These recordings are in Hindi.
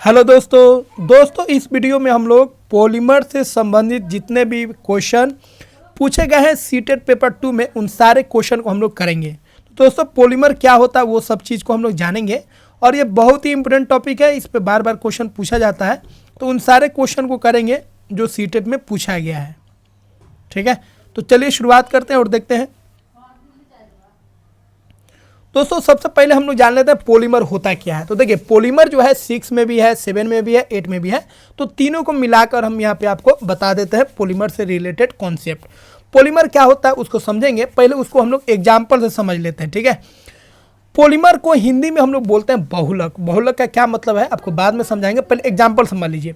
हेलो दोस्तों इस वीडियो में हम लोग पॉलीमर से संबंधित जितने भी क्वेश्चन पूछे गए हैं सीटेट पेपर 2 में उन सारे क्वेश्चन को हम लोग करेंगे। तो दोस्तों पॉलीमर क्या होता है वो सब चीज़ को हम लोग जानेंगे और ये बहुत ही इंपॉर्टेंट टॉपिक है, इस पे बार बार क्वेश्चन पूछा जाता है। तो उन सारे क्वेश्चन को करेंगे जो सीटेट में पूछा गया है। ठीक है, तो चलिए शुरुआत करते हैं और देखते हैं। दोस्तों सबसे पहले हम लोग जान लेते हैं पॉलीमर होता क्या है। तो देखिए पॉलीमर जो है 6 में भी है, 7 में भी है, 8 में भी है। तो तीनों को मिलाकर हम यहाँ पे आपको बता देते हैं पॉलीमर से रिलेटेड कॉन्सेप्ट। पॉलीमर क्या होता है उसको समझेंगे, पहले उसको हम लोग एग्जाम्पल से समझ लेते हैं। ठीक है, पॉलीमर को हिंदी में हम लोग बोलते हैं बहुलक। बहुलक का क्या मतलब है आपको बाद में समझाएंगे, पहले एग्जाम्पल समझ लीजिए।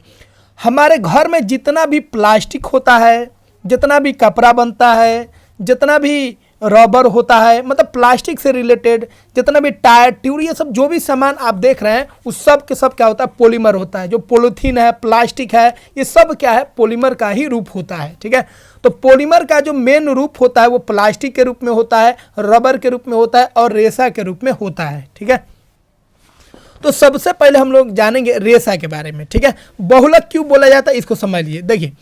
हमारे घर में जितना भी प्लास्टिक होता है, जितना भी कपड़ा बनता है, जितना भी रबर होता है, मतलब प्लास्टिक से रिलेटेड जितना भी टायर ट्यूब ये सब जो भी सामान आप देख रहे हैं उस सब के सब क्या होता है पॉलीमर होता है। जो पॉलीथीन है, प्लास्टिक है, ये सब क्या है पॉलीमर का ही रूप होता है। ठीक है, तो पॉलीमर का जो मेन रूप होता है वो प्लास्टिक के रूप में होता है, रबर के रूप में होता है और रेशा के रूप में होता है। ठीक है, तो सबसे पहले हम लोग जानेंगे रेशा के बारे में। ठीक है, बहुलक क्यों बोला जाता है इसको समझ लीजिए। देखिए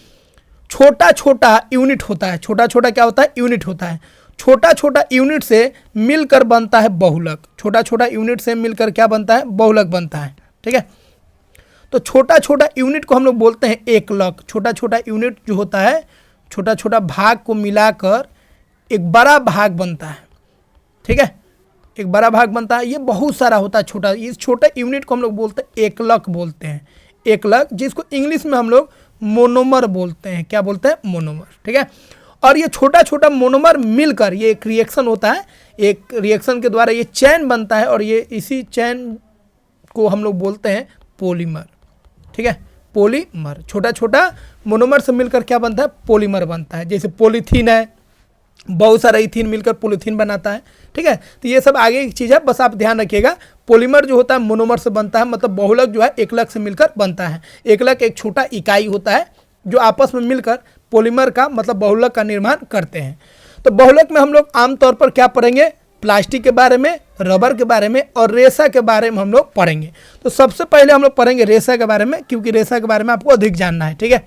छोटा छोटा यूनिट होता है, छोटा छोटा क्या होता है यूनिट होता है। छोटा छोटा यूनिट से मिलकर बनता है बहुलक। छोटा छोटा यूनिट से मिलकर क्या बनता है बहुलक बनता है। ठीक है, तो छोटा छोटा यूनिट को हम लोग बोलते हैं एकलक। छोटा छोटा यूनिट जो होता है छोटा छोटा भाग को मिलाकर एक बड़ा भाग बनता है। ठीक है, एक बड़ा भाग बनता है, ये बहुत सारा होता है छोटा। इस छोटे यूनिट को हम लोग बोलते हैं एकलक बोलते हैं। एकलक जिसको इंग्लिश में हम लोग मोनोमर बोलते हैं। क्या बोलते हैं मोनोमर। ठीक है, और ये छोटा छोटा मोनोमर मिलकर ये एक रिएक्शन होता है, एक रिएक्शन के द्वारा ये चैन बनता है और ये इसी चैन को हम लोग बोलते हैं पॉलीमर। ठीक है, पॉलीमर छोटा छोटा मोनोमर से मिलकर क्या बनता है पॉलीमर बनता है। जैसे पॉलीथीन है, बहुत सारा इथीन मिलकर पॉलीथीन बनाता है। ठीक है, तो ये सब आगे की चीज़ है, बस आप ध्यान रखिएगा। पॉलीमर जो होता है मोनोमर से बनता है, मतलब बहुलक जो है एकलक से मिलकर बनता है। एकलक एक छोटा इकाई होता है जो आपस में मिलकर पॉलीमर का मतलब बहुलक का निर्माण करते हैं। तो बहुलक में हम लोग आमतौर पर क्या पढ़ेंगे, प्लास्टिक के बारे में, रबर के बारे में और रेशा के बारे में हम लोग पढ़ेंगे। तो सबसे पहले हम लोग पढ़ेंगे रेशा के बारे में, क्योंकि रेशा के बारे में आपको अधिक जानना है। ठीक है,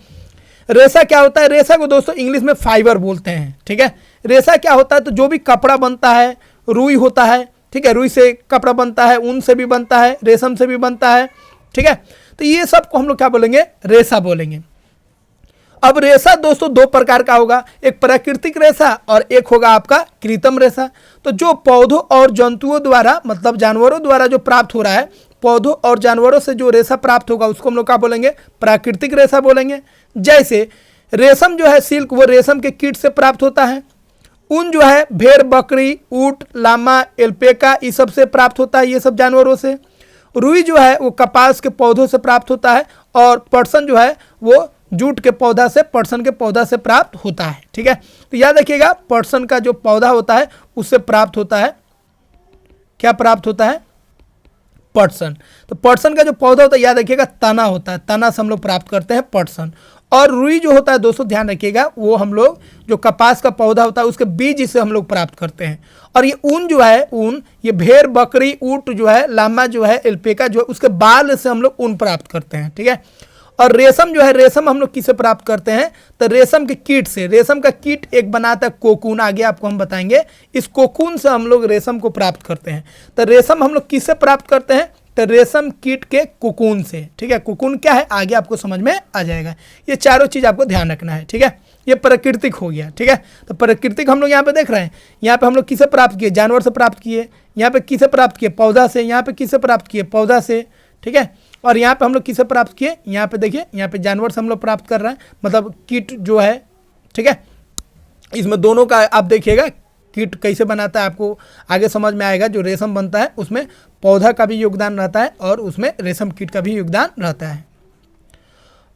रेशा क्या होता है, रेशा को दोस्तों इंग्लिश में फाइबर बोलते हैं। ठीक है, रेशा क्या होता है, तो जो भी कपड़ा बनता है, रुई होता है। ठीक है, रुई से कपड़ा बनता है, ऊन से भी बनता है, रेशम से भी बनता है। ठीक है, तो ये सब को हम लोग क्या बोलेंगे रेशा बोलेंगे। अब रेशा दोस्तों दो प्रकार का होगा, एक प्राकृतिक रेशा और एक होगा आपका कृत्रिम रेशा। तो जो पौधों और जंतुओं द्वारा मतलब जानवरों द्वारा जो प्राप्त हो रहा है, पौधों और जानवरों से जो रेशा प्राप्त होगा उसको हम लोग क्या बोलेंगे प्राकृतिक रेशा बोलेंगे। जैसे रेशम जो है सिल्क वो रेशम के कीट से प्राप्त होता है। ऊन जो है भेड़, बकरी, ऊंट, लामा, एल्पेका ये सब से प्राप्त होता है, ये सब जानवरों से। रुई जो है वो कपास के पौधों से प्राप्त होता है और पटसन जो है वो जूट के पौधा से, पटसन के पौधा से प्राप्त होता है। ठीक है, तो याद रखिएगा पटसन का जो पौधा होता है उससे प्राप्त होता है, क्या प्राप्त होता है पटसन। तो पटसन का जो पौधा होता है याद रखिएगा तना होता है, तना से हम लोग प्राप्त करते हैं पटसन। और रुई जो होता है दोस्तों ध्यान रखिएगा वो हम लोग जो कपास का पौधा होता है उसके बीज से हम लोग प्राप्त करते हैं। और ये ऊन जो है, ऊन ये भेड़, बकरी, ऊंट जो है, लामा जो है, एल्पेका जो है उसके बाल से हम लोग ऊन प्राप्त करते हैं। ठीक है, और रेशम जो है, रेशम हम लोग किससे प्राप्त करते हैं, तो रेशम के कीट से। रेशम का कीट एक बनाता है कोकून, आगे आपको हम बताएंगे। इस कोकून से हम लोग रेशम को प्राप्त करते हैं। तो रेशम हम लोग किससे प्राप्त करते हैं, तो रेशम कीट के कोकून से। ठीक है, कोकून क्या है आगे आपको समझ में आ जाएगा। ये चारों चीज़ आपको ध्यान रखना है। ठीक है, ये प्राकृतिक हो गया। ठीक है, तो प्राकृतिक हम लोग यहाँ पे देख रहे हैं, यहाँ पे हम लोग किसे प्राप्त किए, जानवर से प्राप्त किए। यहाँ पे किसे प्राप्त किए, पौधा से। यहाँ पे किसे प्राप्त किए, पौधा से। ठीक है, और यहाँ पे हम लोग किसे प्राप्त किए, यहाँ पे देखिए यहाँ पे जानवर से हम लोग प्राप्त कर रहे हैं, मतलब कीट जो है। ठीक है, इसमें दोनों का आप देखिएगा कीट कैसे बनाता है, आपको आगे समझ में आएगा। जो रेशम बनता है उसमें पौधा का भी योगदान रहता है और उसमें रेशम कीट का भी योगदान रहता है।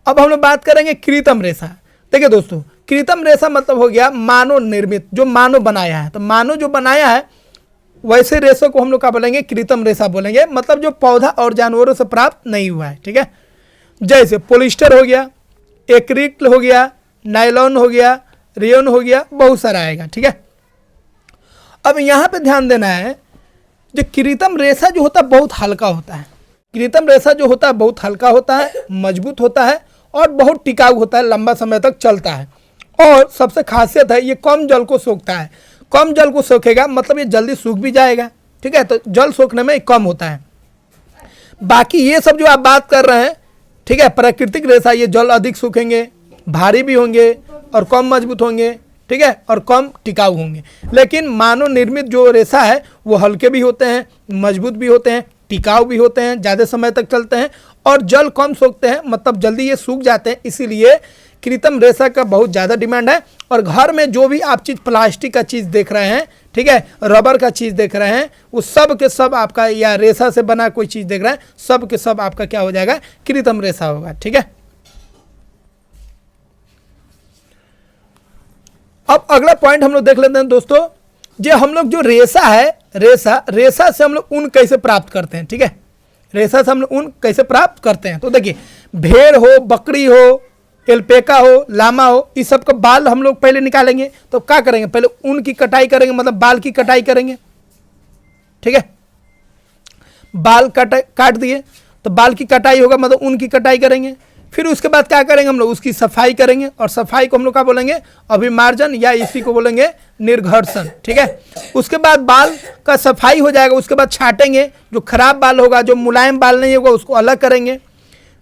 अब हम लोग बात करेंगे कृत्रिम रेशा। देखिए दोस्तों कृत्रिम रेशा मतलब हो गया मानव निर्मित, जो मानव बनाया है। तो मानव जो बनाया है वैसे रेशों को हम लोग क्या बोलेंगे कृत्रिम रेशा बोलेंगे, मतलब जो पौधा और जानवरों से प्राप्त नहीं हुआ है। ठीक है, जैसे पॉलिस्टर हो गया, एक्रिल हो गया, नायलॉन हो गया, रेयन हो गया, बहुत सारा आएगा। ठीक है, अब यहाँ पे ध्यान देना है जो कृत्रिम रेशा जो होता है बहुत हल्का होता है। कृत्रिम रेशा जो होता है बहुत हल्का होता है, मजबूत होता है और बहुत टिकाऊ होता है, लंबा समय तक चलता है। और सबसे खासियत है ये कम जल को सोखता है। कम जल को सोखेगा मतलब ये जल्दी सूख भी जाएगा, ठीक है, तो जल सोखने में कम होता है। बाकी ये सब जो आप बात कर रहे हैं, ठीक है, प्राकृतिक रेशा ये जल अधिक सूखेंगे, भारी भी होंगे और कम मजबूत होंगे, ठीक है, और कम टिकाऊ होंगे। लेकिन मानव निर्मित जो रेशा है वो हल्के भी होते हैं, मजबूत भी होते हैं, टिकाऊ भी होते हैं, ज़्यादा समय तक चलते हैं और जल कम सोखते हैं, मतलब जल्दी ये सूख जाते हैं। इसीलिए कृत्रिम रेशा का बहुत ज़्यादा डिमांड है। और घर में जो भी आप चीज़ प्लास्टिक का चीज़ देख रहे हैं, ठीक है, रबर का चीज़ देख रहे हैं, वो सब के सब आपका, या रेशा से बना कोई चीज़ देख रहे हैं, सब के सब आपका क्या हो जाएगा, कृत्रिम रेशा होगा, ठीक है। अब अगला पॉइंट हम लोग देख लेते हैं दोस्तों, जो हम लोग जो रेशा है, रेशा से हम लोग ऊन कैसे प्राप्त करते हैं, ठीक है, रेशा से हम लोग ऊन कैसे प्राप्त करते हैं। तो देखिए, भेड़ हो, बकरी हो, एल्पेका हो, लामा हो, इस सब का बाल हम लोग पहले निकालेंगे। तो क्या करेंगे, पहले ऊन की कटाई करेंगे, मतलब बाल की कटाई करेंगे, ठीक है, बाल काट दिए तो बाल की कटाई होगा, मतलब ऊन की कटाई करेंगे। फिर उसके बाद क्या करेंगे, हम लोग उसकी सफाई करेंगे, और सफाई को हम लोग क्या बोलेंगे, अभिमार्जन, या इसी को बोलेंगे निर्घर्षण, ठीक है। उसके बाद बाल का सफाई हो जाएगा, उसके बाद छाटेंगे, जो खराब बाल होगा, जो मुलायम बाल नहीं होगा उसको अलग करेंगे।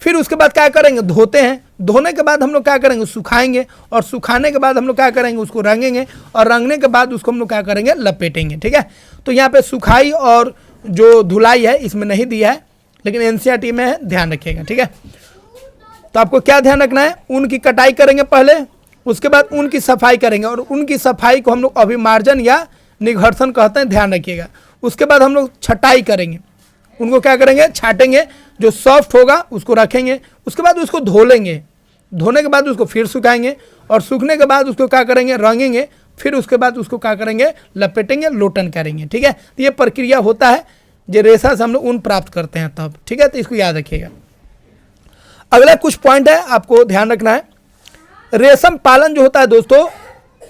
फिर उसके बाद क्या करेंगे, धोते हैं, धोने के बाद हम लोग क्या करेंगे, सुखाएंगे, और सुखाने के बाद हम लोग क्या करेंगे, उसको रंगेंगे, और रंगने के बाद उसको हम लोग क्या करेंगे, लपेटेंगे, ठीक है। तो यहाँ पे सुखाई और जो धुलाई है इसमें नहीं दिया है, लेकिन एनसीईआरटी में है, ध्यान रखिएगा, ठीक है। तो आपको क्या ध्यान रखना है, ऊन की कटाई करेंगे पहले, उसके बाद ऊन की सफाई करेंगे, और ऊन की सफाई को हम लोग अभिमार्जन या निघर्षण कहते हैं, ध्यान रखिएगा। उसके बाद हम लोग छटाई करेंगे, उनको क्या करेंगे, छाटेंगे, जो सॉफ्ट होगा उसको रखेंगे, उसके बाद उसको धो लेंगे, धोने के बाद उसको फिर सुखाएंगे, और सूखने के बाद उसको क्या करेंगे, रंगेंगे, फिर उसके बाद उसको क्या करेंगे, लपेटेंगे, लोटन करेंगे, ठीक है। तो ये प्रक्रिया होता है, जो रेशा से हम लोग ऊन प्राप्त करते हैं तब, ठीक है, तो इसको याद रखिएगा। अगला कुछ पॉइंट है आपको ध्यान रखना है, रेशम पालन जो होता है दोस्तों,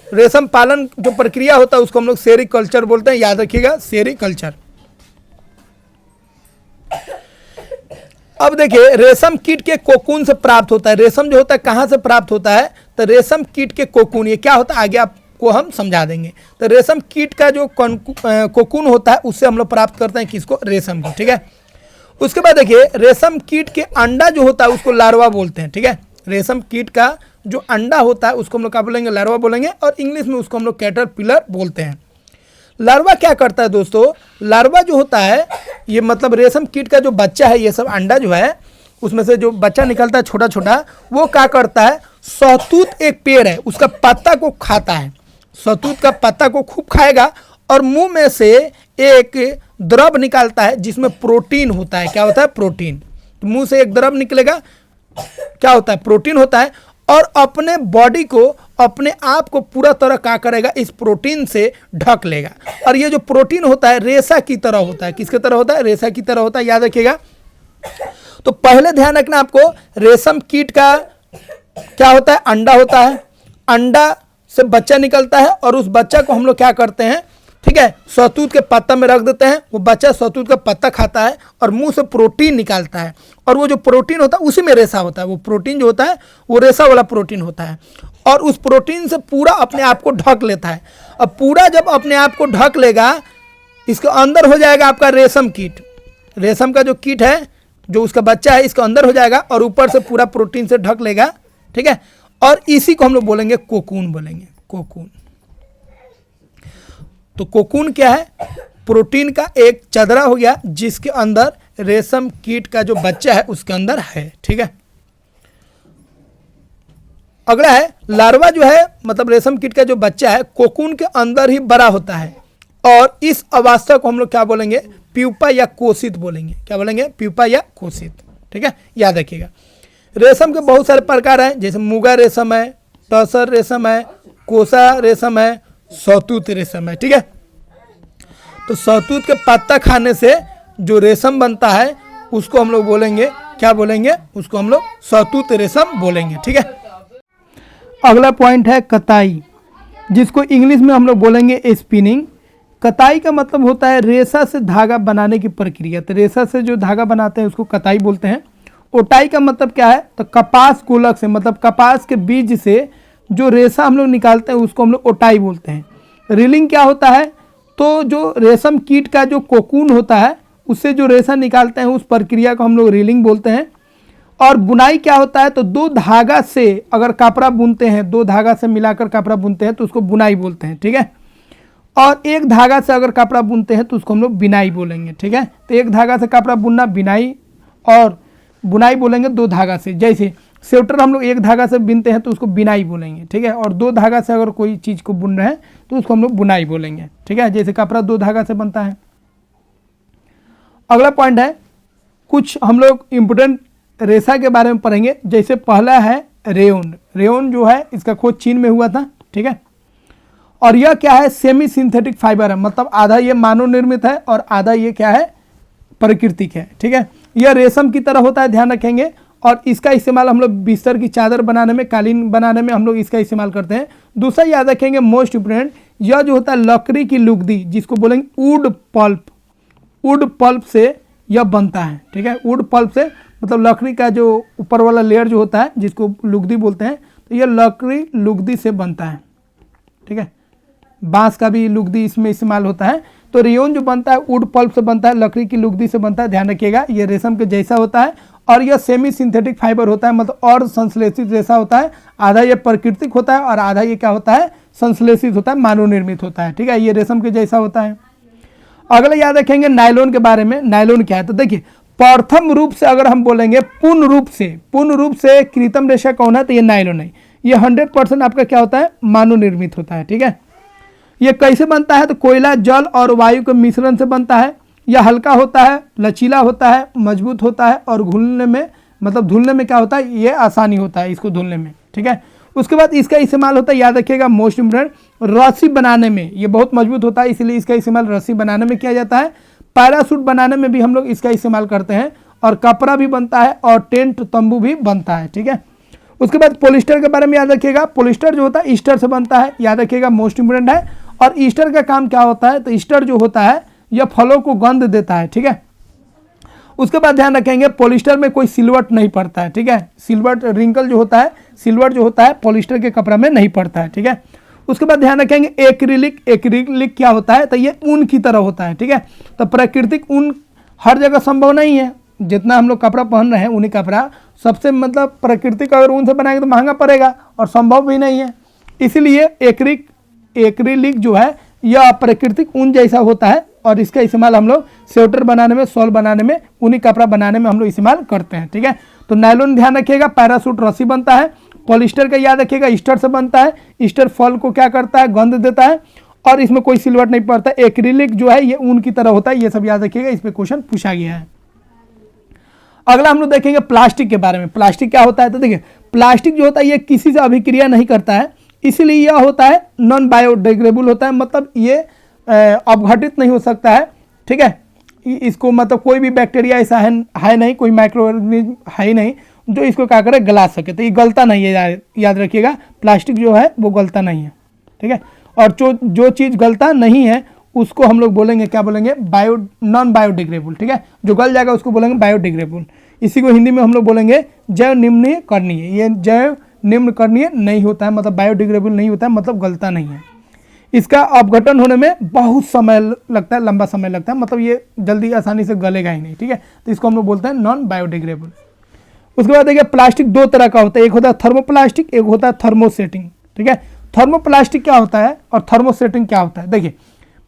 रेशम पालन जो प्रक्रिया होता है उसको हम लोग सेरीकल्चर बोलते हैं, याद रखिएगा, सेरीकल्चर। अब देखिए, रेशम कीट के कोकून से प्राप्त होता है। रेशम जो होता है कहाँ से प्राप्त होता है, तो रेशम कीट के कोकून, ये क्या होता है आगे आपको हम समझा देंगे। तो रेशम कीट का जो कोकून होता है उससे हम लोग प्राप्त करते हैं किसको, रेशम को, ठीक है। उसके बाद देखिए, रेशम कीट के अंडा जो होता है उसको लार्वा बोलते हैं, ठीक है। रेशम कीट का जो अंडा होता है उसको हम लोग क्या बोलेंगे, लार्वा बोलेंगे, और इंग्लिश में उसको हम लोग कैटरपिलर बोलते हैं। लार्वा क्या करता है दोस्तों, लार्वा जो होता है ये मतलब रेशम कीट का जो बच्चा है, ये सब अंडा जो है उसमें से जो बच्चा निकलता है छोटा छोटा, वो क्या करता है, शहतूत एक पेड़ है उसका पत्ता को खाता है, शहतूत का पत्ता को खूब खाएगा, और मुंह में से एक द्रव निकालता है जिसमें प्रोटीन होता है। क्या होता है, प्रोटीन। तो मुंह से एक द्रव निकलेगा, क्या होता है, प्रोटीन होता है, और अपने बॉडी को, अपने आप को पूरा तरह क्या करेगा, इस प्रोटीन से ढक लेगा। और ये जो प्रोटीन होता है रेशा की तरह होता है, किसके तरह होता है, रेशा की तरह होता है, याद रखिएगा। तो पहले ध्यान रखना आपको, रेशम कीट का क्या होता है, अंडा होता है, अंडा से बच्चा निकलता है, और उस बच्चा को हम लोग क्या करते हैं, ठीक है, शहतूत के पत्ता में रख देते हैं, वो बच्चा शहतूत का पत्ता खाता है और मुंह से प्रोटीन निकालता है, और वो जो प्रोटीन होता है उसी में रेशा होता है। वो प्रोटीन जो होता है वो रेशा वाला प्रोटीन होता है, और उस प्रोटीन से पूरा अपने आप को ढक लेता है। अब पूरा जब अपने आप को ढक लेगा, इसके अंदर हो जाएगा आपका रेशम कीट, रेशम का जो कीट है, जो उसका बच्चा है, इसके अंदर हो जाएगा, और ऊपर से पूरा प्रोटीन से ढक लेगा, ठीक है। और इसी को हम लोग बोलेंगे कोकून, बोलेंगे कोकून। तो कोकून क्या है, प्रोटीन का एक चदरा हो गया जिसके अंदर रेशम कीट का जो बच्चा है उसके अंदर है, ठीक है। अगला है लार्वा, जो है मतलब रेशम कीट का जो बच्चा है कोकून के अंदर ही बड़ा होता है, और इस अवस्था को हम लोग क्या बोलेंगे, प्यूपा या कोशित बोलेंगे। क्या बोलेंगे, प्यूपा या कोशित, ठीक है, याद रखिएगा। रेशम के बहुत सारे प्रकार हैं, जैसे मुगा रेशम है, टसर रेशम है, कोसा रेशम है, शहतूत रेशम है, ठीक है। तो शहतूत के पत्ता खाने से जो रेशम बनता है उसको हम लोग बोलेंगे, क्या बोलेंगे, उसको हम लोग शहतूत रेशम बोलेंगे, ठीक है। अगला पॉइंट है कताई, जिसको इंग्लिश में हम लोग बोलेंगे स्पिनिंग। कताई का मतलब होता है रेशा से धागा बनाने की प्रक्रिया। तो रेशा से जो धागा बनाते हैं उसको कताई बोलते हैं। ओटाई का मतलब क्या है, तो कपास गोलक से, मतलब कपास के बीज से जो रेशा हम लोग निकालते हैं उसको हम लोग ओटाई बोलते हैं। रीलिंग क्या होता है, तो जो रेशम कीट का जो कोकून होता है उससे जो रेशा निकालते हैं उस प्रक्रिया को हम लोग रीलिंग बोलते हैं। और बुनाई क्या होता है, तो दो धागा से अगर कपड़ा बुनते हैं, दो धागा से मिलाकर कपड़ा बुनते हैं तो उसको बुनाई बोलते हैं, ठीक है। और एक धागा से अगर कपड़ा बुनते हैं तो उसको हम लोग बिनाई बोलेंगे, ठीक है। तो एक धागा से कपड़ा बुनना बिनाई, और बुनाई बोलेंगे दो धागा से। जैसे स्वेटर हम लोग एक धागा से बुनते हैं तो उसको बिनाई बोलेंगे, ठीक है। और दो धागा से अगर कोई चीज़ को बुन रहे हैं तो उसको हम लोग बुनाई बोलेंगे, ठीक है। जैसे कपड़ा दो धागा से बनता है। अगला पॉइंट है, कुछ हम लोग इम्पोर्टेंट रेशा के बारे में पढ़ेंगे। जैसे पहला है रेयोन। रेयोन जो है इसका खोज चीन में हुआ था, ठीक है। और यह क्या है, सेमी सिंथेटिक फाइबर है, मतलब आधा ये मानव निर्मित है और आधा ये क्या है, प्राकृतिक है, ठीक है। यह रेशम की तरह होता है, ध्यान रखेंगे। और इसका इस्तेमाल हम लोग बिस्तर की चादर बनाने में, कालीन बनाने में हम लोग इसका इस्तेमाल करते हैं। दूसरा याद रखेंगे मोस्ट इंपोर्टेंट, यह जो होता है लकड़ी की लुगदी, जिसको बोलेंगे वुड पल्प, वुड पल्प से यह बनता है, ठीक है। वुड पल्प से मतलब लकड़ी का जो ऊपर वाला लेयर जो होता है जिसको लुगदी बोलते हैं, तो यह लकड़ी लुगदी से बनता है, ठीक है। बांस का भी लुगदी इसमें इस्तेमाल होता है। तो रेयोन जो बनता है वुड पल्प से बनता है, लकड़ी की लुगदी से बनता है, ध्यान रखिएगा। ये रेशम के जैसा होता है और यह सेमी सिंथेटिक फाइबर होता है, मतलब और संश्लेषित रेशा होता है। आधा ये प्राकृतिक होता है और आधा ये क्या होता है, संश्लेषित होता है, मानव निर्मित होता है, ठीक है। ये रेशम के जैसा होता है। अगले याद रखेंगे नायलॉन के बारे में। नायलॉन क्या है, तो देखिए प्रथम रूप से अगर हम बोलेंगे पूर्ण रूप से कृत्रिम रेशा कौन है, तो ये नायलॉन है। ये 100% आपका क्या होता है, मानव निर्मित होता है, ठीक है। ये कैसे बनता है, तो कोयला, जल और वायु के मिश्रण से बनता है। यह हल्का होता है, लचीला होता है, मजबूत होता है और घुलने में, मतलब धुलने में क्या होता है, ये आसानी होता है इसको धुलने में, ठीक है। उसके बाद इसका इस्तेमाल होता है, याद रखिएगा मोस्ट इम्पोर्टेंट, रस्सी बनाने में। ये बहुत मजबूत होता है इसलिए इसका इस्तेमाल रस्सी बनाने में किया जाता है। पैरासूट बनाने में भी हम लोग इसका इस्तेमाल करते हैं। और कपड़ा भी बनता है और टेंट तंबू भी बनता है, ठीक है। उसके बाद पॉलिस्टर के बारे में याद रखिएगा। पॉलिस्टर जो होता है ईस्टर से बनता है, याद रखिएगा मोस्ट इंपोर्टेंट है। और ईस्टर का काम क्या होता है, तो ईस्टर जो होता है यह फलों को गंध देता है, ठीक है। उसके बाद ध्यान रखेंगे पॉलिस्टर में कोई सिलवट नहीं पड़ता है, ठीक है। सिलवट रिंकल जो होता है, सिलवट जो होता है पॉलिस्टर के कपड़ा में नहीं पड़ता है, ठीक है। उसके बाद ध्यान रखेंगे एक्रिलिक। एक्रिलिक क्या होता है, तो ये ऊन की तरह होता है, ठीक है। तो प्राकृतिक ऊन हर जगह संभव नहीं है। जितना हम लोग कपड़ा पहन रहे हैं ऊनी कपड़ा, सबसे मतलब प्राकृतिक अगर ऊन से बनाएंगे तो महंगा पड़ेगा और संभव भी नहीं है। इसीलिए एक्रिलिक जो है यह प्राकृतिक ऊन जैसा होता है और इसका इस्तेमाल हम लोग स्वेटर बनाने में, शॉल बनाने में, ऊनी कपड़ा बनाने में हम लोग इस्तेमाल करते हैं, ठीक है। तो नायलॉन ध्यान रखिएगा, पैरासूट रस्सी बनता है। पॉलिस्टर का याद रखिएगा ईस्टर से बनता है। ईस्टर फल को क्या करता है, गंध देता है और इसमें कोई सिलवट नहीं पड़ता। एक्रिलिक जो है ये ऊन की तरह होता है। ये सब याद रखिएगा, इस पर क्वेश्चन पूछा गया है। अगला हम लोग देखेंगे प्लास्टिक के बारे में। प्लास्टिक क्या होता है, तो देखिए प्लास्टिक जो होता है ये किसी से अभिक्रिया नहीं करता है, इसीलिए यह होता है नॉन बायोडिग्रेडेबल होता है, मतलब ये अपघटित नहीं हो सकता है, ठीक है। इसको मतलब कोई भी बैक्टीरिया ऐसा है नहीं, कोई माइक्रो ऑर्गेनिज्म है ही नहीं जो इसको क्या करे, गला सके। तो ये गलता नहीं है, याद रखिएगा प्लास्टिक जो है वो गलता नहीं है, ठीक है। और जो चीज़ गलता नहीं है उसको हम लोग बोलेंगे, क्या बोलेंगे, नॉन बायोडिग्रेडेबल, ठीक है। जो गल जाएगा उसको बोलेंगे बायोडिग्रेडेबल। इसी को हिंदी में हम लोग बोलेंगे जैव निम्न करणीय। ये जैव निम्न करणीय नहीं होता है, मतलब बायोडिग्रेडेबल नहीं होता है, मतलब गलता नहीं है। इसका अपघटन होने में बहुत समय लगता है, लंबा समय लगता है, मतलब ये जल्दी आसानी से गलेगा ही नहीं, ठीक है। तो इसको हम लोग बोलते हैं नॉन बायोडिग्रेडेबल। उसके बाद देखिए प्लास्टिक दो तरह का होता है, एक होता है थर्मोप्लास्टिक, एक होता है थर्मोसेटिंग, ठीक है। थर्मोप्लास्टिक क्या होता है और थर्मोसेटिंग क्या होता है, देखिए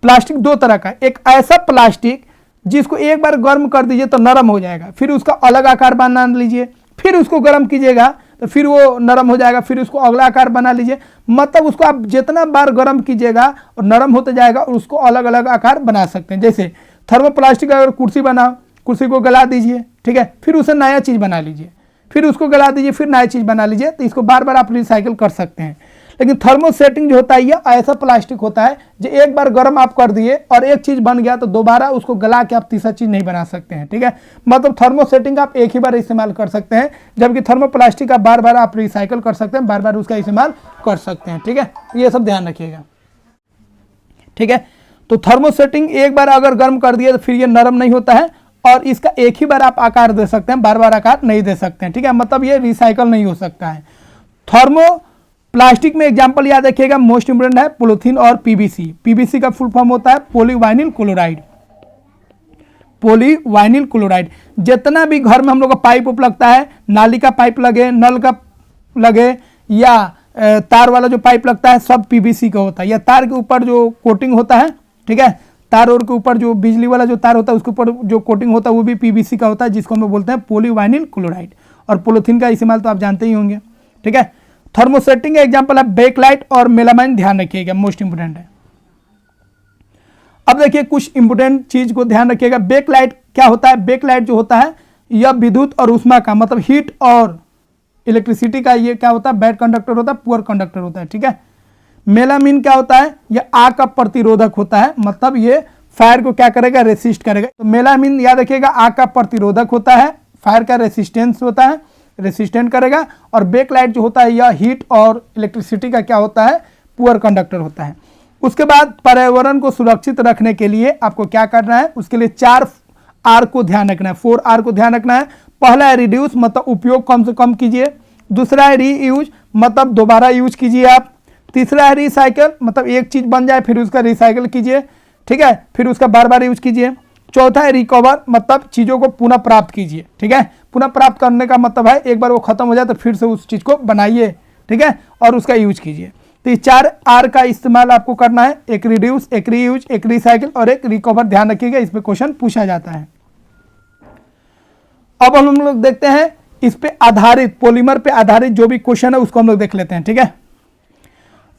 प्लास्टिक दो तरह का। एक ऐसा प्लास्टिक जिसको एक बार गर्म कर दीजिए तो नरम हो जाएगा, फिर उसका अलग आकार बना लीजिए, फिर उसको गर्म कीजिएगा तो फिर वो नरम हो जाएगा, फिर उसको अगला आकार बना लीजिए, मतलब उसको आप जितना बार गर्म कीजिएगा और नरम होते जाएगा और उसको अलग अलग आकार बना सकते हैं। जैसे थर्मोप्लास्टिक अगर कुर्सी बनाओ, कुर्सी को गला दीजिए, ठीक है, फिर उसे नया चीज़ बना लीजिए, फिर उसको गला दीजिए, फिर नया चीज़ बना लीजिए, तो इसको बार बार आप रिसाइकिल कर सकते हैं। लेकिन थर्मोसेटिंग जो होता है ये ऐसा प्लास्टिक होता है जो एक बार गर्म आप कर दिए और एक चीज़ बन गया तो दोबारा उसको गला के आप तीसरा चीज़ नहीं बना सकते हैं, ठीक है। मतलब थर्मोसेटिंग आप एक ही बार इस्तेमाल कर सकते हैं, जबकि थर्मोप्लास्टिक का बार बार आप रिसाइकिल कर सकते हैं, बार बार उसका इस्तेमाल कर सकते हैं, ठीक है। ये सब ध्यान रखिएगा, ठीक है। तो थर्मोसेटिंग एक बार अगर गर्म कर दिया तो फिर ये नरम नहीं होता है, और इसका एक ही बार आप आकार दे सकते हैं, बार बार आकार नहीं दे सकते हैं, ठीक है, मतलब ये रिसाइकल नहीं हो सकता है। थर्मो प्लास्टिक में एग्जाम्पल याद रखिएगा, मोस्ट इंपोर्टेंट है पॉलीथीन और पीवीसी। पीवीसी का फुल फॉर्म होता है पॉलीवाइनिल क्लोराइड। पॉलीवाइनिल क्लोराइड जितना भी घर में हम लोग का पाइप उप लगता है, नाली का पाइप लगे, नल का लगे, या तार वाला जो पाइप लगता है, सब पीवीसी का होता है। या तार के ऊपर जो कोटिंग होता है, ठीक है, तार और के ऊपर जो बिजली वाला जो तार होता है उसके ऊपर जो कोटिंग होता है वो भी पीवीसी का होता है, जिसको हम बोलते हैं पॉलीवाइनिल क्लोराइड। और पॉलीथीन का इस्तेमाल तो आप जानते ही होंगे, ठीक है। थर्मोसेटिंग का एग्जाम्पल है बेकलाइट और मेलामाइन, ध्यान रखिएगा, मोस्ट इंपोर्टेंट है। अब देखिए कुछ इंपोर्टेंट चीज को ध्यान रखिएगा। बेकलाइट क्या होता है? बेकलाइट जो होता है यह विद्युत और ऊष्मा का, मतलब हीट और इलेक्ट्रिसिटी का, ये क्या होता है? बैड कंडक्टर होता है, पुअर कंडक्टर होता है, ठीक है। मेलामिन क्या होता है? यह आग का प्रतिरोधक होता है, मतलब ये फायर को क्या करेगा? रेसिस्ट करेगा। तो मेलामिन याद रखिएगा आग का प्रतिरोधक होता है, फायर का रेसिस्टेंस होता है, रेसिस्टेंट करेगा। और बेकलाइट जो होता है यह हीट और इलेक्ट्रिसिटी का क्या होता है? पुअर कंडक्टर होता है। उसके बाद पर्यावरण को सुरक्षित रखने के लिए आपको क्या करना है? उसके लिए 4 आर को ध्यान रखना है, 4 आर को ध्यान रखना है। पहला है रिड्यूस, मतलब उपयोग कम से कम कीजिए। दूसरा है रीयूज, मतलब दोबारा यूज कीजिए आप। तीसरा है रिसाइकल, मतलब एक चीज बन जाए फिर उसका रिसाइकल कीजिए, ठीक है, फिर उसका बार बार यूज कीजिए। चौथा है रिकवर, मतलब चीज़ों को पुनः प्राप्त कीजिए, ठीक है। पुनः प्राप्त करने का मतलब है एक बार वो खत्म हो जाए तो फिर से उस चीज़ को बनाइए, ठीक है, और उसका यूज कीजिए। तो ये 4 आर का इस्तेमाल आपको करना है, एक रिड्यूस, एक रीयूज, एक रिसाइकिल और एक रिकवर। ध्यान रखिएगा, इस पे क्वेश्चन पूछा जाता है। अब हम लोग देखते हैं इस पे आधारित, पॉलीमर पे आधारित जो भी क्वेश्चन है उसको हम लोग देख लेते हैं, ठीक है।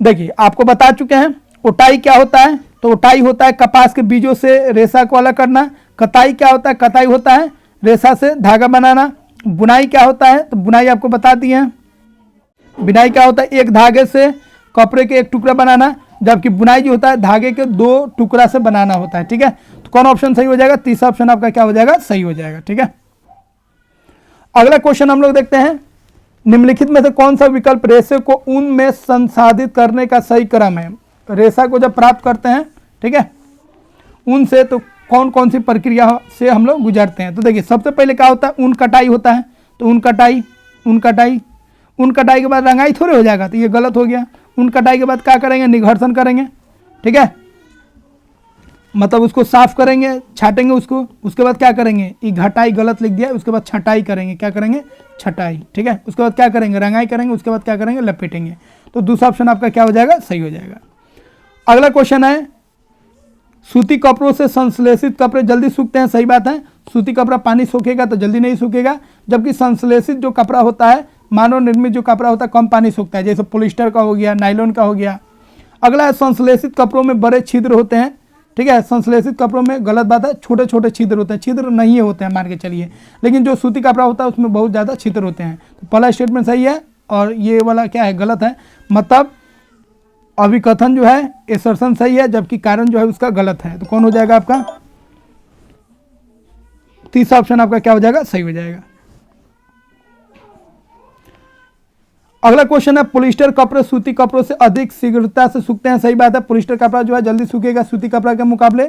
देखिए आपको बता चुके हैं ओटाई क्या होता है। तो ओटाई होता है कपास के बीजों से रेशा को अलग करना। कताई क्या होता है? कताई होता है रेशा से धागा बनाना। बुनाई क्या होता है? तो बुनाई आपको बता दी है। बुनाई क्या होता है? एक धागे से कपड़े के एक टुकड़ा बनाना, जबकि बुनाई जो होता है धागे के 2 टुकड़ा से बनाना होता है, ठीक है। तो कौन ऑप्शन सही हो जाएगा? तीसरा ऑप्शन आपका क्या हो जाएगा? सही हो जाएगा, ठीक है। अगला क्वेश्चन हम लोग देखते हैं, निम्नलिखित में से कौन सा विकल्प रेशे को ऊन में संसाधित करने का सही क्रम है? रेशा को जब प्राप्त करते हैं, ठीक है, ऊन से, तो कौन कौन सी प्रक्रिया से हम लोग गुजरते हैं? तो देखिए सबसे पहले क्या होता है? ऊन कटाई होता है। तो ऊन कटाई, ऊन कटाई, ऊन कटाई के बाद रंगाई थोड़े हो जाएगा, तो ये गलत हो गया। ऊन कटाई के बाद क्या करेंगे? निघर्षण करेंगे, ठीक है, मतलब उसको साफ करेंगे, छाटेंगे उसको। उसके बाद क्या करेंगे? ये घटाई गलत लिख दिया, उसके बाद छटाई करेंगे। क्या करेंगे? छटाई, ठीक है। उसके बाद क्या करेंगे? रंगाई करेंगे। उसके बाद क्या करेंगे? लपेटेंगे। तो दूसरा ऑप्शन आपका क्या हो जाएगा? सही हो जाएगा। अगला क्वेश्चन है, सूती कपड़ों से संश्लेषित कपड़े जल्दी सूखते हैं, सही बात है। सूती कपड़ा पानी सूखेगा तो जल्दी नहीं सूखेगा, जबकि संश्लेषित जो कपड़ा होता है, मानव निर्मित जो कपड़ा होता है, कम पानी सूखता है, जैसे पॉलिस्टर का हो गया, नायलॉन का हो गया। अगला है संश्लेषित कपड़ों में बड़े छिद्र होते हैं, ठीक है। संश्लेषित कपड़ों में गलत बात है, छोटे छोटे छिद्र होते हैं, छिद्र नहीं होते हैं मान के चलिए, लेकिन जो सूती कपड़ा होता है उसमें बहुत ज़्यादा छिद्र होते हैं। तो पहला स्टेटमेंट सही है और ये वाला क्या है? गलत है। मतलब अभिकथन जो है एसर्शन सही है, जबकि कारण जो है उसका गलत है। तो कौन हो जाएगा आपका? तीसरा ऑप्शन आपका क्या हो जाएगा? सही हो जाएगा। अगला क्वेश्चन है, पॉलिस्टर कपड़े सूती कपड़ों से अधिक शीघ्रता से सूखते हैं, सही बात है। पॉलिस्टर कपड़ा जो है जल्दी सूखेगा सूती कपड़ा के मुकाबले।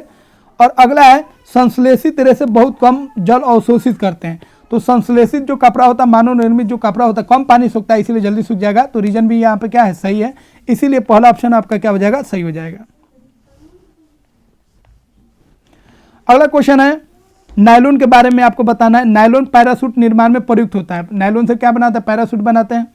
और अगला है, संश्लेषित रेशे बहुत कम जल अवशोषित करते हैं। तो संश्लेषित जो कपड़ा होता है, मानव निर्मित जो कपड़ा होता है, कम पानी सूखता है, इसीलिए जल्दी सूख जाएगा। तो रीजन भी यहाँ पे क्या है? सही है। इसीलिए पहला ऑप्शन आपका क्या हो जाएगा? सही हो जाएगा। अगला क्वेश्चन है, नायलॉन के बारे में आपको बताना है। नायलॉन पैराशूट निर्माण में प्रयुक्त होता है। नायलॉन से क्या बनाता है? पैराशूट बनाते हैं,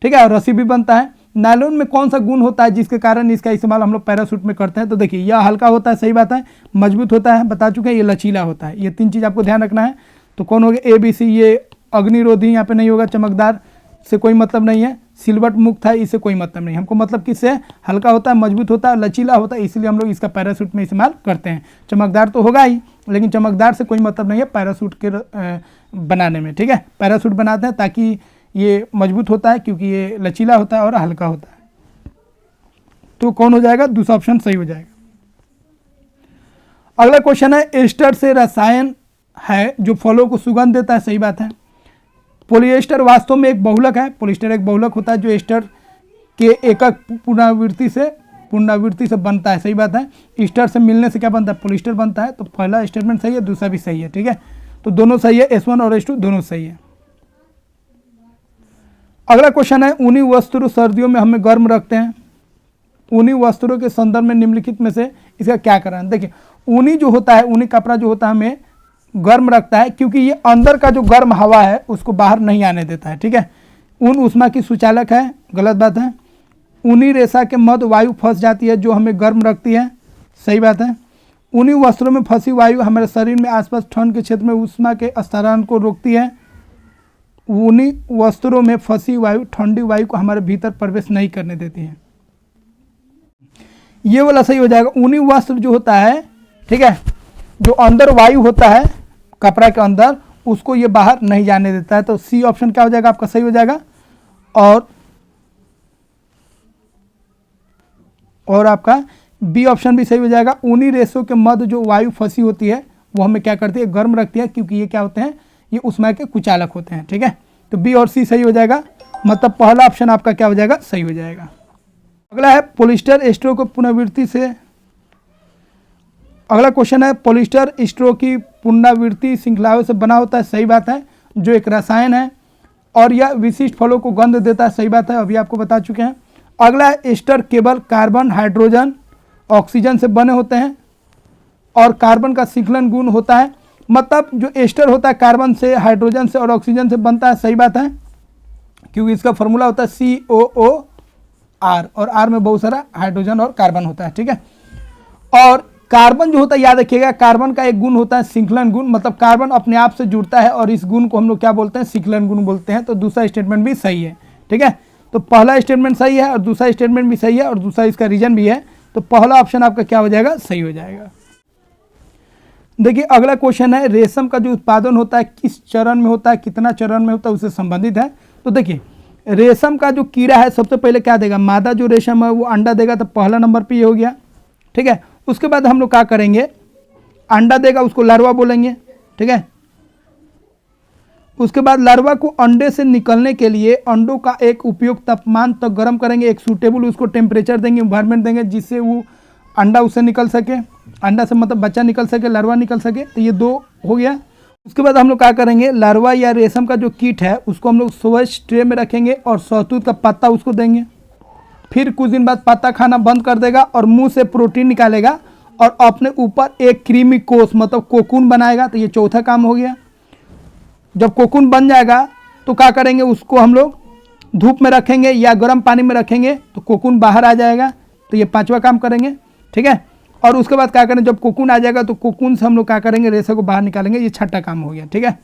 ठीक है, और रस्सी भी बनता है। नायलॉन में कौन सा गुण होता है जिसके कारण इसका इस्तेमाल हम लोग पैराशूट में करते हैं? तो देखिए यह हल्का होता है, सही बात है। मजबूत होता है, बता चुके हैं। ये लचीला होता है। ये 3 चीज़ आपको ध्यान रखना है। तो कौन हो गया? ABC। ये अग्निरोधी यहाँ पे नहीं होगा, चमकदार से कोई मतलब नहीं है। सिलवट मुक्त है, इससे कोई मतलब नहीं। हमको मतलब किससे? हल्का होता है, मजबूत होता है, लचीला होता है, इसलिए हम लोग इसका पैराशूट में इस्तेमाल करते हैं। चमकदार तो होगा ही, लेकिन चमकदार से कोई मतलब नहीं है पैराशूट के बनाने में, ठीक है। पैराशूट बनाते हैं ताकि ये मजबूत होता है, क्योंकि ये लचीला होता है और हल्का होता है। तो कौन हो जाएगा? दूसरा ऑप्शन सही हो जाएगा। अगला क्वेश्चन है, एस्टर से रसायन है जो फलों को सुगंध देता है, सही बात है। पॉलिएस्टर वास्तव में एक बहुलक है। पॉलिएस्टर एक बहुलक होता है जो एस्टर के एकक पुनरावृत्ति से पुनरावृत्ति से बनता है, सही बात है। ईस्टर से मिलने से क्या बनता है, पॉलिएस्टर बनता है। तो पहला स्टेटमेंट सही है, दूसरा भी सही है, ठीक है। तो दोनों सही है, S1 और S2 दोनों सही है। अगला क्वेश्चन है, ऊनी वस्त्र सर्दियों में हमें गर्म रखते हैं। ऊनी वस्त्रों के संदर्भ में निम्नलिखित में से इसका क्या कारण। देखिए ऊनी जो होता है, ऊनी कपड़ा जो होता है हमें गर्म रखता है, क्योंकि ये अंदर का जो गर्म हवा है उसको बाहर नहीं आने देता है, ठीक है। ऊन ऊष्मा की सुचालक है, गलत बात है। ऊनी रेशा के मध्य वायु फंस जाती है जो हमें गर्म रखती है, सही बात है। ऊनी वस्त्रों में फंसी वायु हमारे शरीर में आसपास ठंड के क्षेत्र में ऊष्मा के स्थानांतरण को रोकती है। ऊनी वस्त्रों में फंसी वायु ठंडी वायु को हमारे भीतर प्रवेश नहीं करने देती है, ये वाला सही हो जाएगा। ऊनी वस्त्र जो होता है, ठीक है, जो अंदर वायु होता है कपड़ा के अंदर, उसको ये बाहर नहीं जाने देता है। तो सी ऑप्शन क्या हो जाएगा आपका, सही हो जाएगा। और आपका बी ऑप्शन भी सही हो जाएगा। ऊनी रेशों के मध्य जो वायु फंसी होती है वो हमें क्या करती है, गर्म रखती है, क्योंकि ये क्या होते हैं, ये ऊष्मा के कुचालक होते हैं, ठीक है। तो बी और सी सही हो जाएगा, मतलब पहला ऑप्शन आपका क्या हो जाएगा, सही हो जाएगा। अगला है पॉलिएस्टर स्ट्रो को पुनरावृत्ति से, अगला क्वेश्चन है, पॉलिएस्टर स्ट्रो की पुनरावृत्ति श्रृंखलाओं से बना होता है, सही बात है, जो एक रसायन है और यह विशिष्ट फलों को गंध देता है, सही बात है, अभी आपको बता चुके हैं। अगला है, एस्टर केवल कार्बन हाइड्रोजन ऑक्सीजन से बने होते हैं और कार्बन का श्रृंखलन गुण होता है, मतलब जो एस्टर होता है कार्बन से, हाइड्रोजन से और ऑक्सीजन से बनता है, सही बात है, क्योंकि इसका फॉर्मूला होता है COOR और R में बहुत सारा हाइड्रोजन और कार्बन होता है, ठीक है। और कार्बन जो होता है, याद रखिएगा, कार्बन का एक गुण होता है श्रृंखलन गुण, मतलब कार्बन अपने आप से जुड़ता है और इस गुण को हम लोग क्या बोलते हैं, श्रृंखलन गुण बोलते हैं। तो दूसरा स्टेटमेंट भी सही है, ठीक है। तो पहला स्टेटमेंट सही है और दूसरा स्टेटमेंट भी सही है और दूसरा इसका रीजन भी है। तो पहला ऑप्शन आपका क्या हो जाएगा, सही हो जाएगा। देखिए अगला क्वेश्चन है, रेशम का जो उत्पादन होता है किस चरण में होता है, कितना चरण में होता है, उससे संबंधित है। तो देखिए रेशम का जो कीड़ा है सबसे पहले क्या देगा, मादा जो रेशम है वो अंडा देगा, तो पहला नंबर पे ये हो गया, ठीक है। उसके बाद हम लोग क्या करेंगे, अंडा देगा उसको लार्वा बोलेंगे, ठीक है। उसके बाद लार्वा को अंडे से निकलने के लिए अंडों का एक उपयुक्त तापमान तक गर्म करेंगे, एक सूटेबल उसको टेम्परेचर देंगे, इन्वायरमेंट देंगे, जिससे वो अंडा उससे निकल सके, अंडा से मतलब बच्चा निकल सके, लार्वा निकल सके। तो ये 2 हो गया। उसके बाद हम लोग क्या करेंगे, लार्वा या रेशम का जो कीट है उसको हम लोग स्वच्छ ट्रे में रखेंगे और शहतूत का पत्ता उसको देंगे। फिर कुछ दिन बाद पत्ता खाना बंद कर देगा और मुंह से प्रोटीन निकालेगा और अपने ऊपर एक कृमि कोष मतलब कोकून बनाएगा। तो ये चौथा काम हो गया। जब कोकून बन जाएगा तो क्या करेंगे, उसको हम लोग धूप में रखेंगे या गर्म पानी में रखेंगे तो कोकून बाहर आ जाएगा। तो ये 5वां काम करेंगे, ठीक है। और उसके बाद क्या करें, जब कोकून आ जाएगा तो कोकून से हम लोग क्या करेंगे, रेशे को बाहर निकालेंगे। ये 6ठा काम हो गया, ठीक है।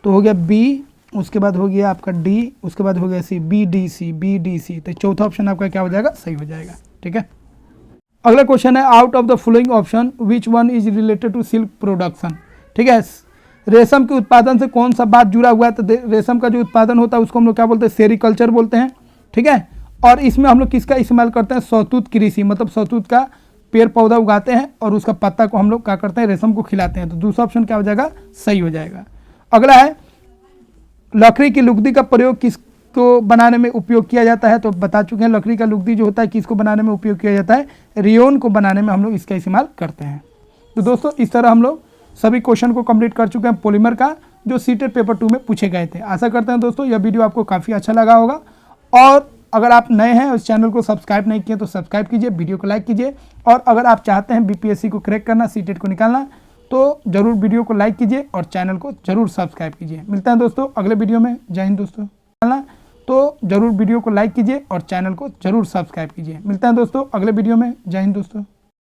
तो हो गया बी, उसके बाद हो गया आपका डी, उसके बाद हो गया सी, BDC। तो चौथा ऑप्शन आपका क्या हो जाएगा, सही हो जाएगा, ठीक है। अगला क्वेश्चन है, out of the following option which one is related to silk production, ठीक है। रेशम के उत्पादन से कौन सा बात जुड़ा हुआ है, तो रेशम का जो उत्पादन होता है उसको हम लोग क्या बोलते हैं, सेरीकल्चर बोलते हैं, ठीक है। और इसमें हम लोग किसका इस्तेमाल करते हैं, शहतूत कृषि, मतलब शहतूत का पेड़ पौधा उगाते हैं और उसका पत्ता को हम लोग क्या करते हैं, रेशम को खिलाते हैं। तो दूसरा ऑप्शन क्या हो जाएगा, सही हो जाएगा। अगला है, लकड़ी की लुगदी का प्रयोग किसको बनाने में उपयोग किया जाता है, तो बता चुके हैं लकड़ी का लुगदी जो होता है किसको बनाने में उपयोग किया जाता है, रेयन को बनाने में हम लोग इसका इस्तेमाल करते हैं। तो दोस्तों इस तरह हम लोग सभी क्वेश्चन को कंप्लीट कर चुके हैं पॉलीमर का, जो सीटेट पेपर 2 में पूछे गए थे। आशा करते हैं दोस्तों यह वीडियो आपको काफ़ी अच्छा लगा होगा। और अगर आप नए हैं और इस चैनल को सब्सक्राइब नहीं किए तो सब्सक्राइब कीजिए, वीडियो को लाइक कीजिए। और अगर आप चाहते हैं BPSC को क्रैक करना, सीटेट को निकालना, तो जरूर वीडियो को लाइक कीजिए और चैनल को जरूर सब्सक्राइब कीजिए। मिलते हैं दोस्तों अगले वीडियो में। जय हिंद दोस्तों। तो जरूर वीडियो को लाइक कीजिए और चैनल को जरूर सब्सक्राइब कीजिए। मिलते हैं दोस्तों अगले वीडियो में। जय हिंद दोस्तों।